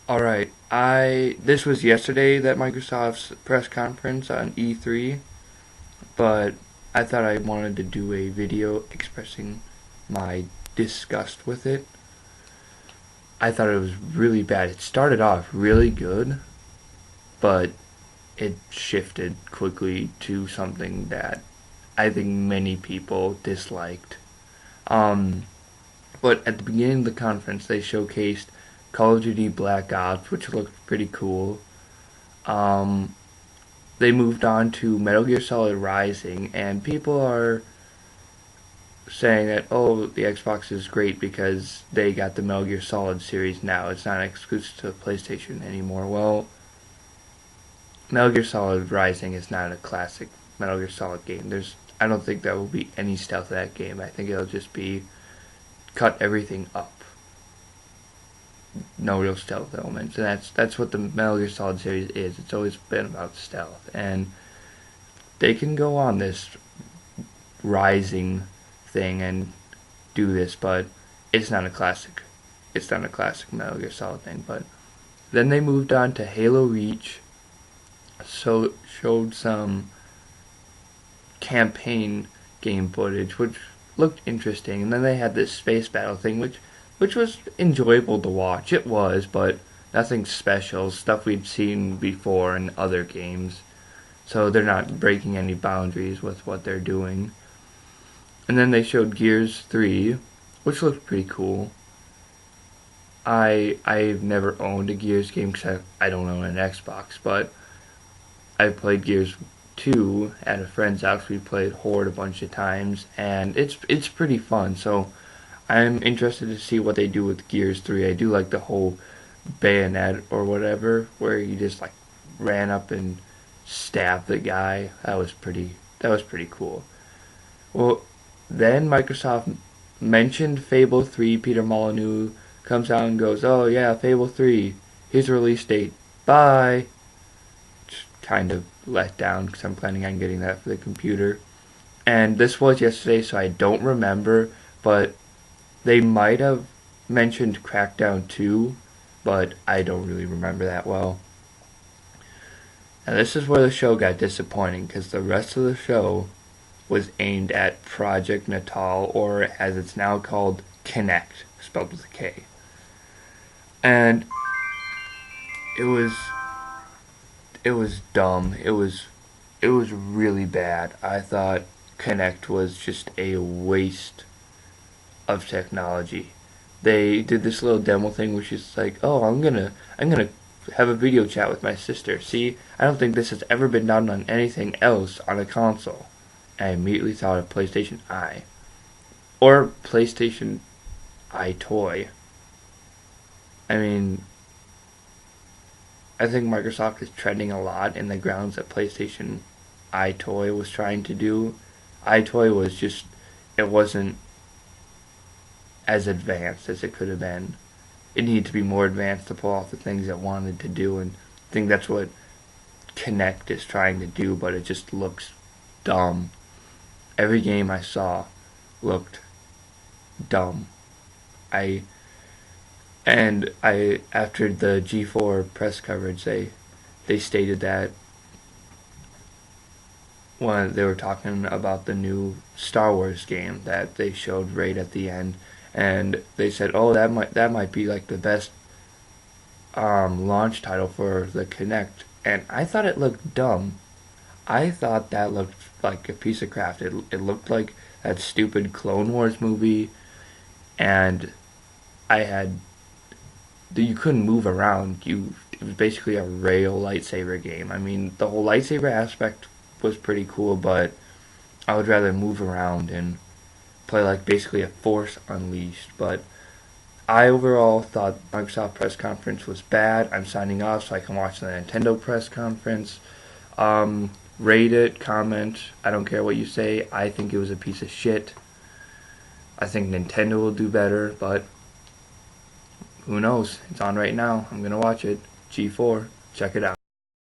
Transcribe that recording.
Alright, this was yesterday that Microsoft's press conference on E3, but I thought I wanted to do a video expressing my disgust with it. I thought it was really bad. It started off really good, but it shifted quickly to something that I think many people disliked. Um, but at the beginning of the conference, they showcased Call of Duty Black Ops, which looked pretty cool. Um, they moved on to Metal Gear Solid Rising, and people are saying that, oh, the Xbox is great because they got the Metal Gear Solid series now. It's not exclusive to PlayStation anymore. Well, Metal Gear Solid Rising is not a classic Metal Gear Solid game. I don't think there will be any stealth in that game. I think it'll just be cut everything up. No real stealth elements, and that's what the Metal Gear Solid series is. It's always been about stealth, and they can go on this rising thing and do this, but it's not a classic. It's not a classic Metal Gear Solid thing. But then they moved on to Halo Reach, so showed some campaign game footage, which looked interesting, and then they had this space battle thing, which was enjoyable to watch. It was, but nothing special, stuff we'd seen before in other games. So they're not breaking any boundaries with what they're doing. And then they showed Gears 3, which looked pretty cool. I've never owned a Gears game because I don't own an Xbox, but I've played Gears 2 at a friend's house. We played Horde a bunch of times, and it's pretty fun. So I'm interested to see what they do with Gears 3. I do like the whole bayonet or whatever, where you just like ran up and stabbed the guy. That was pretty cool. Well, then Microsoft mentioned Fable 3. Peter Molyneux comes out and goes, "Oh yeah, Fable 3. Here's a release date. Bye." Just kind of let down because I'm planning on getting that for the computer. And this was yesterday, so I don't remember, but they might have mentioned Crackdown 2, but I don't really remember that well. Now this is where the show got disappointing, because the rest of the show was aimed at Project Natal, or as it's now called, Kinect, spelled with a K. And it was dumb. It was really bad. I thought Kinect was just a waste of technology. They did this little demo thing which is like, oh, I'm gonna have a video chat with my sister. See, I don't think this has ever been done on anything else on a console. And I immediately thought of PlayStation Eye. Or PlayStation iToy. I mean, I think Microsoft is treading a lot in the grounds that PlayStation iToy was trying to do. iToy was just, it wasn't as advanced as it could have been. It needed to be more advanced to pull off the things it wanted to do, and I think that's what Kinect is trying to do, but it just looks dumb. Every game I saw looked dumb. After the G4 press coverage, they stated that when they were talking about the new Star Wars game that they showed right at the end, and they said, "Oh, that might be like the best launch title for the Kinect." And I thought it looked dumb. I thought that looked like a piece of crap. It looked like that stupid Clone Wars movie, and you couldn't move around. It was basically a rail lightsaber game. I mean, the whole lightsaber aspect was pretty cool, but I would rather move around and play like basically a Force Unleashed. But I overall thought Microsoft press conference was bad. I'm signing off so I can watch the Nintendo press conference. Rate it, comment. I don't care what you say. I think it was a piece of shit. I think Nintendo will do better, but who knows? It's on right now. I'm gonna watch it. G4. Check it out.